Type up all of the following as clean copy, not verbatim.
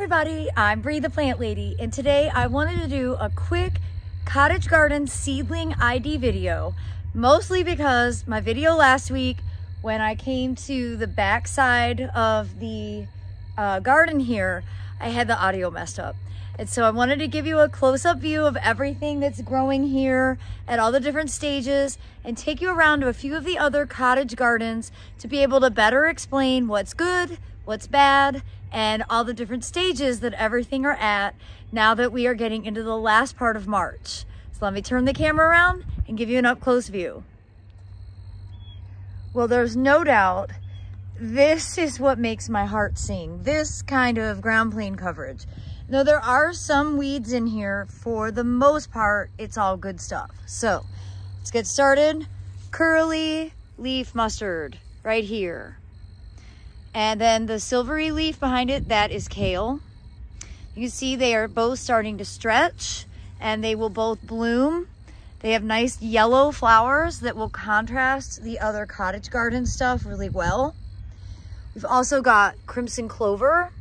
everybody, I'm Bree the Plant Lady, and today I wanted to do a quick cottage garden seedling ID video, mostly because my video last week when I came to the back side of the garden here, I had the audio messed up. And so I wanted to give you a close-up view of everything that's growing here at all the different stages and take you around to a few of the other cottage gardens to be able to better explain what's good, what's bad, and all the different stages that everything are at now that we are getting into the last part of March. So let me turn the camera around and give you an up-close view. Well, there's no doubt this is what makes my heart sing, this kind of ground plane coverage. Now, there are some weeds in here. For the most part, it's all good stuff. So let's get started. Curly leaf mustard right here. And then the silvery leaf behind it, that is kale. You can see they are both starting to stretch and they will both bloom. They have nice yellow flowers that will contrast the other cottage garden stuff really well. We've also got crimson clover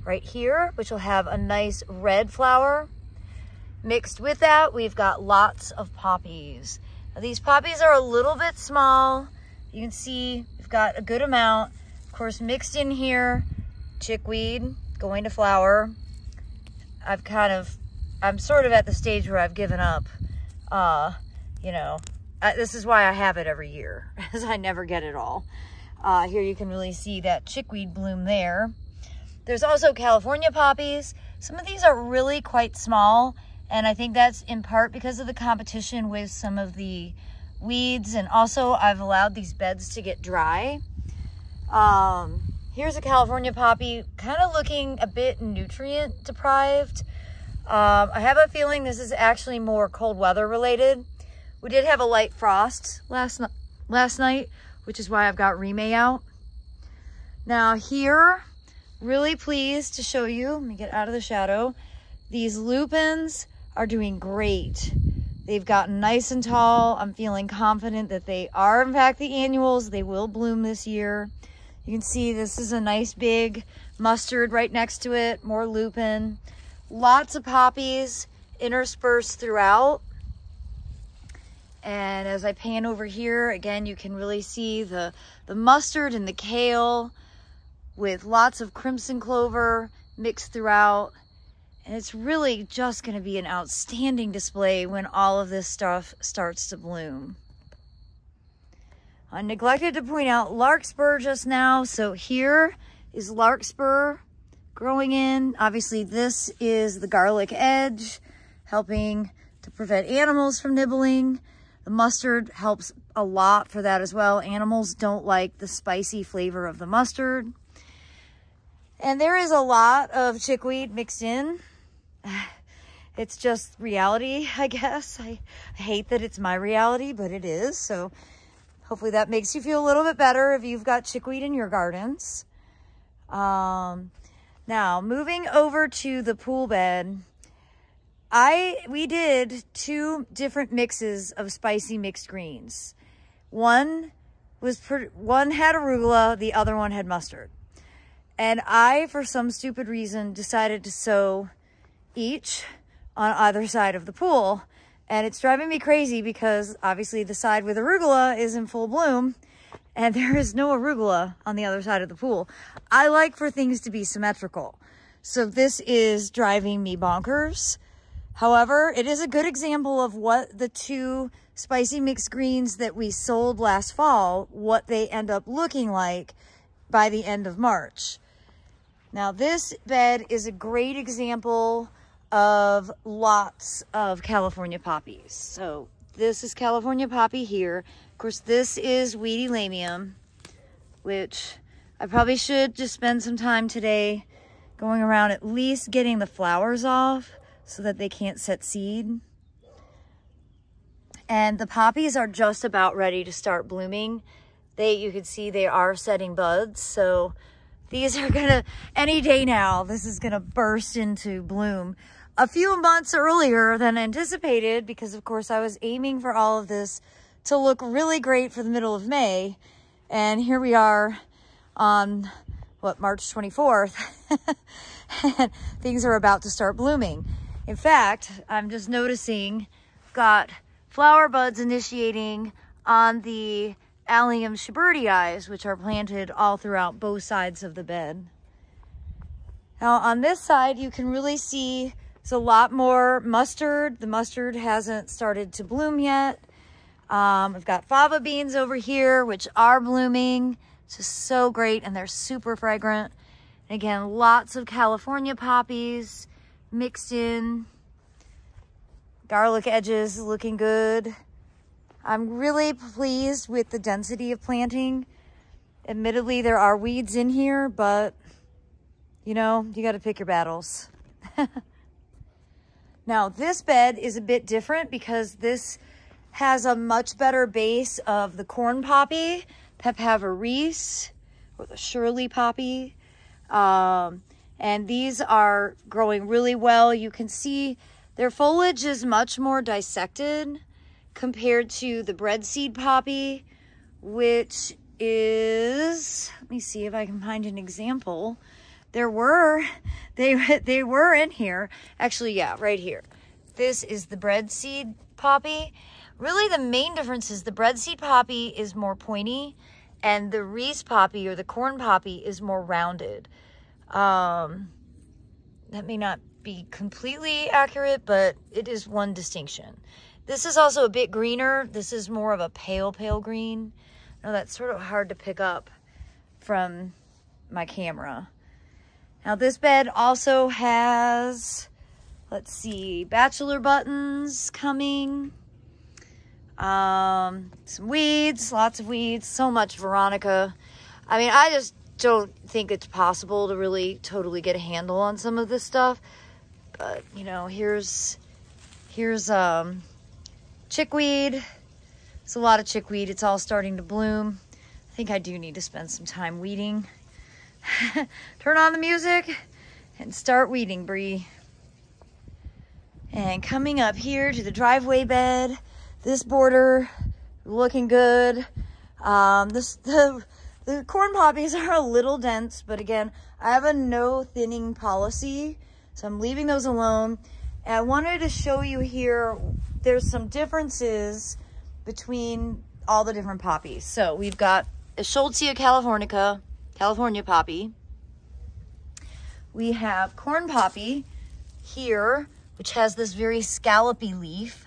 right here, which will have a nice red flower. Mixed with that, we've got lots of poppies. Now, these poppies are a little bit small. You can see we've got a good amount. Of course, mixed in here, chickweed going to flower. I'm sort of at the stage where I've given up. This is why I have it every year, because I never get it all. Here you can really see that chickweed bloom there. There's also California poppies. Some of these are really quite small, and I think that's in part because of the competition with some of the weeds, and also I've allowed these beds to get dry. Here's a California poppy, kind of looking a bit nutrient deprived. I have a feeling this is actually more cold weather related. We did have a light frost last night, which is why I've got remay out. Now here, really pleased to show you, let me get out of the shadow. These lupins are doing great. They've gotten nice and tall. I'm feeling confident that they are in fact the annuals. They will bloom this year. You can see this is a nice big mustard right next to it, more lupin. Lots of poppies interspersed throughout. And as I pan over here, again, you can really see the mustard and the kale with lots of crimson clover mixed throughout. And it's really just going to be an outstanding display when all of this stuff starts to bloom. I neglected to point out larkspur just now. So here is larkspur growing in. Obviously, this is the garlic edge, helping to prevent animals from nibbling. The mustard helps a lot for that as well. Animals don't like the spicy flavor of the mustard. And there is a lot of chickweed mixed in. It's just reality, I guess. I hate that it's my reality, but it is. So hopefully that makes you feel a little bit better if you've got chickweed in your gardens. Now, moving over to the pool bed, we did two different mixes of spicy mixed greens. One had arugula, the other one had mustard. And I, for some stupid reason, decided to sow each on either side of the pool. And it's driving me crazy because obviously the side with arugula is in full bloom and there is no arugula on the other side of the pool. I like for things to be symmetrical. So this is driving me bonkers. However, it is a good example of what the two spicy mixed greens that we sold last fall, what they end up looking like by the end of March. Now this bed is a great example of lots of California poppies. So this is California poppy here. Of course, this is weedy lamium, which I probably should just spend some time today going around at least getting the flowers off so that they can't set seed. And the poppies are just about ready to start blooming. You can see they are setting buds. So these are gonna, any day now, this is gonna burst into bloom. A few months earlier than anticipated, because of course I was aiming for all of this to look really great for the middle of May. And here we are on, what, March 24th, and things are about to start blooming. In fact, I'm just noticing, got flower buds initiating on the Allium Schubertii, which are planted all throughout both sides of the bed. Now on this side, you can really see there's a lot more mustard. The mustard hasn't started to bloom yet. I've got fava beans over here, which are blooming. It's just so great, and they're super fragrant. And again, lots of California poppies mixed in. Garlic edges looking good. I'm really pleased with the density of planting. Admittedly, there are weeds in here, but you know, you got to pick your battles. Now, this bed is a bit different because this has a much better base of the corn poppy, Papaver Reese, or the Shirley poppy. And these are growing really well. You can see their foliage is much more dissected compared to the breadseed poppy, which is, let me see if I can find an example. They were in here. Actually, yeah, right here. This is the breadseed poppy. Really, the main difference is the breadseed poppy is more pointy, and the Reese poppy or the corn poppy is more rounded. That may not be completely accurate, but it is one distinction. This is also a bit greener. This is more of a pale green. Now that's sort of hard to pick up from my camera. Now this bed also has, let's see, bachelor buttons coming. Some weeds, lots of weeds, so much Veronica. I mean, I just don't think it's possible to really totally get a handle on some of this stuff. But, you know, here's chickweed. It's a lot of chickweed. It's all starting to bloom. I think I do need to spend some time weeding. Turn on the music and start weeding, Bree. And coming up here to the driveway bed, this border looking good. The corn poppies are a little dense, but again, I have a no thinning policy, so I'm leaving those alone. And I wanted to show you here, there's some differences between all the different poppies. So we've got a Schultzia californica, California poppy. We have corn poppy here, which has this very scallopy leaf.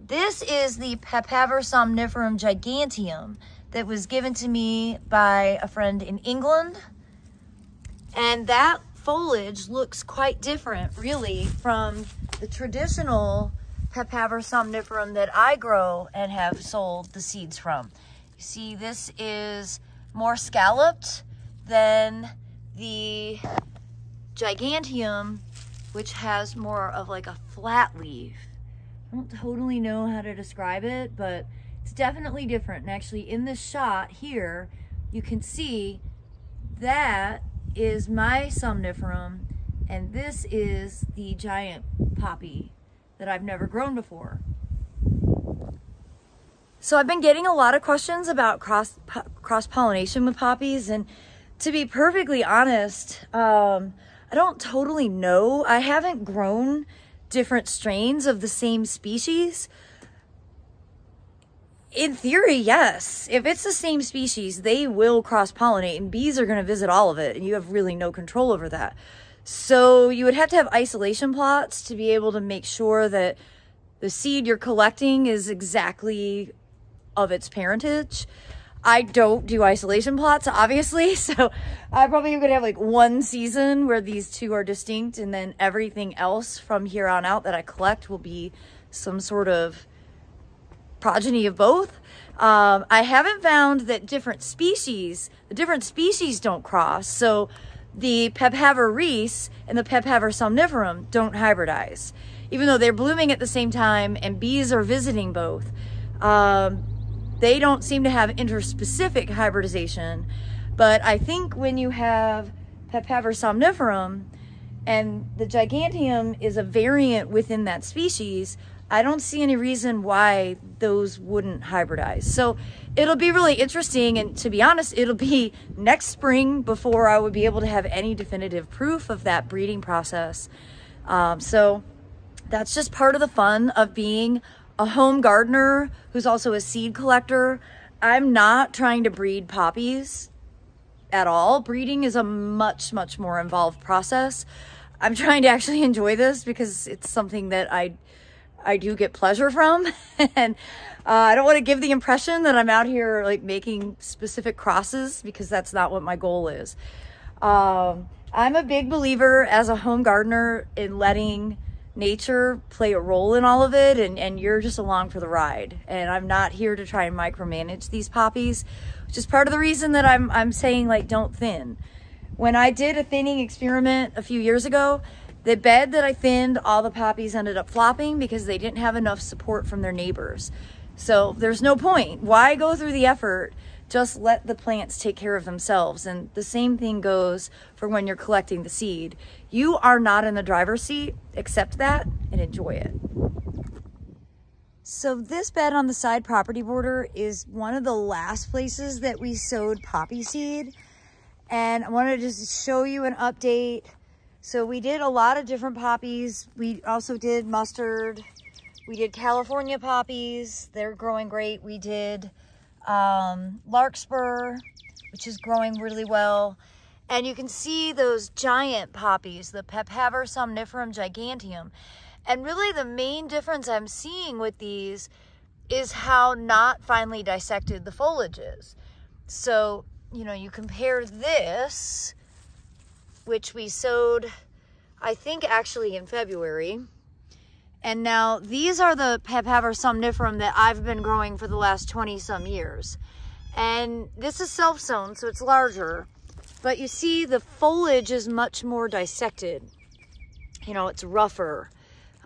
This is the Papaver somniferum giganteum that was given to me by a friend in England. And that foliage looks quite different, really, from the traditional Papaver somniferum that I grow and have sold the seeds from. You see, this is more scalloped than the giganteum, which has more of like a flat leaf. I don't totally know how to describe it, but it's definitely different. And actually in this shot here, you can see that is my somniferum, and this is the giant poppy that I've never grown before. So I've been getting a lot of questions about cross-pollination with poppies, and to be perfectly honest, I don't totally know. I haven't grown different strains of the same species. In theory, yes. If it's the same species, they will cross-pollinate, and bees are going to visit all of it, and you have really no control over that. So you would have to have isolation plots to be able to make sure that the seed you're collecting is exactly of its parentage. I don't do isolation plots, obviously, so I probably could have like one season where these two are distinct, and then everything else from here on out that I collect will be some sort of progeny of both. I haven't found that the different species don't cross. So the Papaver Reese and the Papaver somniferum don't hybridize, even though they're blooming at the same time and bees are visiting both. They don't seem to have interspecific hybridization, but I think when you have Papaver somniferum and the giganteum is a variant within that species, I don't see any reason why those wouldn't hybridize. So it'll be really interesting, and to be honest, it'll be next spring before I would be able to have any definitive proof of that breeding process. So that's just part of the fun of being a home gardener who's also a seed collector. I'm not trying to breed poppies at all. Breeding is a much, much more involved process. I'm trying to actually enjoy this because it's something that I do get pleasure from. And I don't want to give the impression that I'm out here like making specific crosses, because that's not what my goal is. I'm a big believer as a home gardener in letting nature play a role in all of it, and you're just along for the ride. And I'm not here to try and micromanage these poppies, which is part of the reason that I'm saying, like, don't thin. When I did a thinning experiment a few years ago, the bed that I thinned, all the poppies ended up flopping because they didn't have enough support from their neighbors. So there's no point. Why go through the effort? Just let the plants take care of themselves. And the same thing goes for when you're collecting the seed. You are not in the driver's seat. Accept that and enjoy it. So this bed on the side property border is one of the last places that we sowed poppy seed. And I wanted to just show you an update. So we did a lot of different poppies. We also did mustard. We did California poppies. They're growing great. We did larkspur, which is growing really well. And you can see those giant poppies, the Papaver somniferum giganteum. And really the main difference I'm seeing with these is how not finely dissected the foliage is. So, you know, you compare this, which we sowed, I think actually in February. And now these are the Papaver somniferum that I've been growing for the last 20 some years. And this is self-sown, so it's larger. But you see the foliage is much more dissected. You know, it's rougher.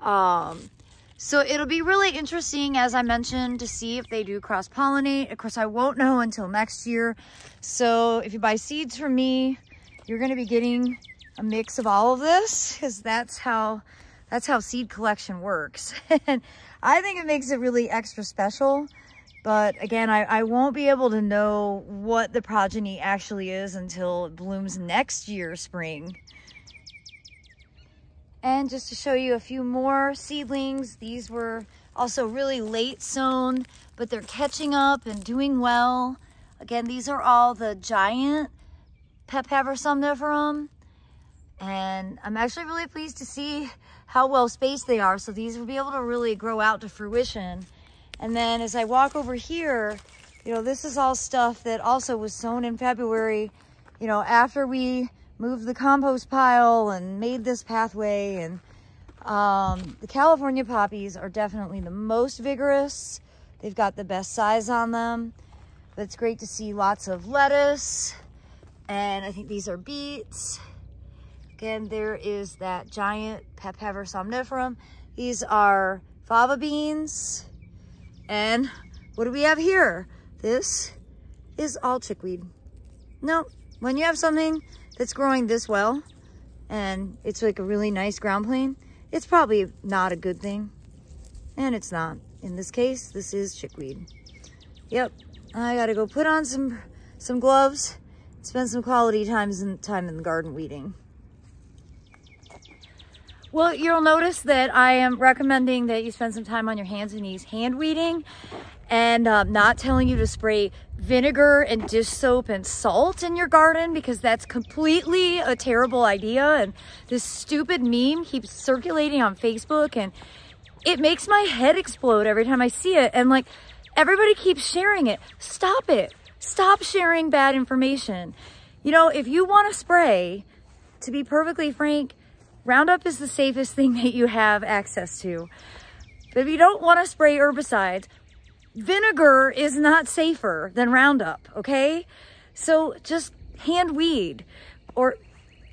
So it'll be really interesting, as I mentioned, to see if they do cross-pollinate. Of course, I won't know until next year. So if you buy seeds from me, you're going to be getting a mix of all of this, because that's how seed collection works. And I think it makes it really extra special. But again, I won't be able to know what the progeny actually is until it blooms next year, spring. And just to show you a few more seedlings, these were also really late sown, but they're catching up and doing well. Again, these are all the giant Papaver somniferum. And I'm actually really pleased to see how well spaced they are. So these will be able to really grow out to fruition. And then as I walk over here, you know, this is all stuff that also was sown in February, you know, after we moved the compost pile and made this pathway. And the California poppies are definitely the most vigorous. They've got the best size on them. But it's great to see lots of lettuce. And I think these are beets. Again, there is that giant Papaver somniferum. These are fava beans. And what do we have here? This is all chickweed. No, when you have something that's growing this well and it's like a really nice ground plane, it's probably not a good thing. And it's not. In this case, this is chickweed. Yep, I gotta go put on some gloves, spend some quality time in the garden weeding. Well, you'll notice that I am recommending that you spend some time on your hands and knees hand weeding, and not telling you to spray vinegar and dish soap and salt in your garden, because that's completely a terrible idea. And this stupid meme keeps circulating on Facebook, and it makes my head explode every time I see it. And like, everybody keeps sharing it. Stop it. Stop sharing bad information. You know, if you want to spray, to be perfectly frank, Roundup is the safest thing that you have access to. But if you don't want to spray herbicides, vinegar is not safer than Roundup, okay? So just hand weed or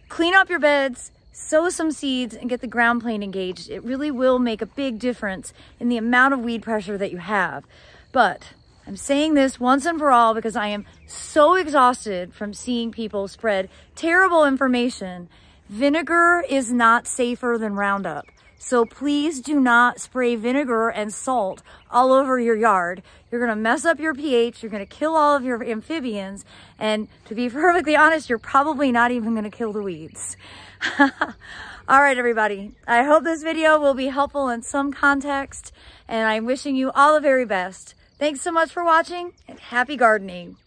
clean up your beds, sow some seeds, and get the ground plane engaged. It really will make a big difference in the amount of weed pressure that you have. But I'm saying this once and for all because I am so exhausted from seeing people spread terrible information. Vinegar is not safer than Roundup. So please do not spray vinegar and salt all over your yard. You're gonna mess up your pH, you're gonna kill all of your amphibians, and to be perfectly honest, you're probably not even gonna kill the weeds. All right, everybody. I hope this video will be helpful in some context, and I'm wishing you all the very best. Thanks so much for watching, and happy gardening.